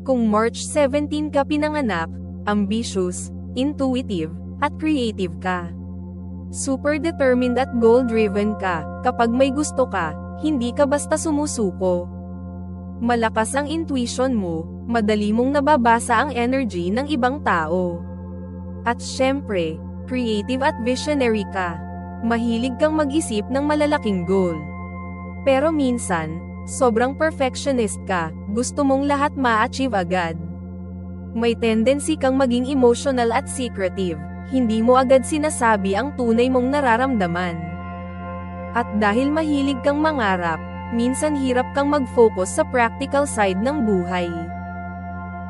Kung March 17 ka pinanganak, ambitious, intuitive, at creative ka. Super determined at goal-driven ka. Kapag may gusto ka, hindi ka basta sumusuko. Malakas ang intuition mo, madali mong nababasa ang energy ng ibang tao. At syempre, creative at visionary ka. Mahilig kang mag-isip ng malalaking goal. Pero minsan, sobrang perfectionist ka, gusto mong lahat ma-achieve agad. May tendency kang maging emotional at secretive, hindi mo agad sinasabi ang tunay mong nararamdaman. At dahil mahilig kang mangarap, minsan hirap kang mag-focus sa practical side ng buhay.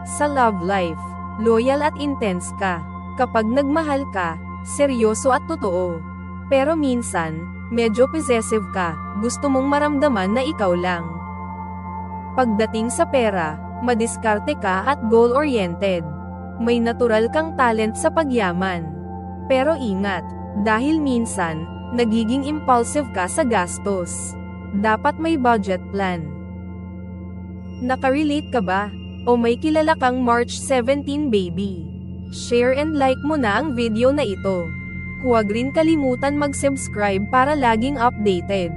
Sa love life, loyal at intense ka. Kapag nagmahal ka, seryoso at totoo. Pero minsan, medyo possessive ka, gusto mong maramdaman na ikaw lang. Pagdating sa pera, madiskarte ka at goal-oriented. May natural kang talent sa pagyaman. Pero ingat, dahil minsan, nagiging impulsive ka sa gastos. Dapat may budget plan. Nakarelate ka ba? O may kilala kang March 17 baby? Share and like mo na ang video na ito. Huwag rin kalimutan mag-subscribe para laging updated.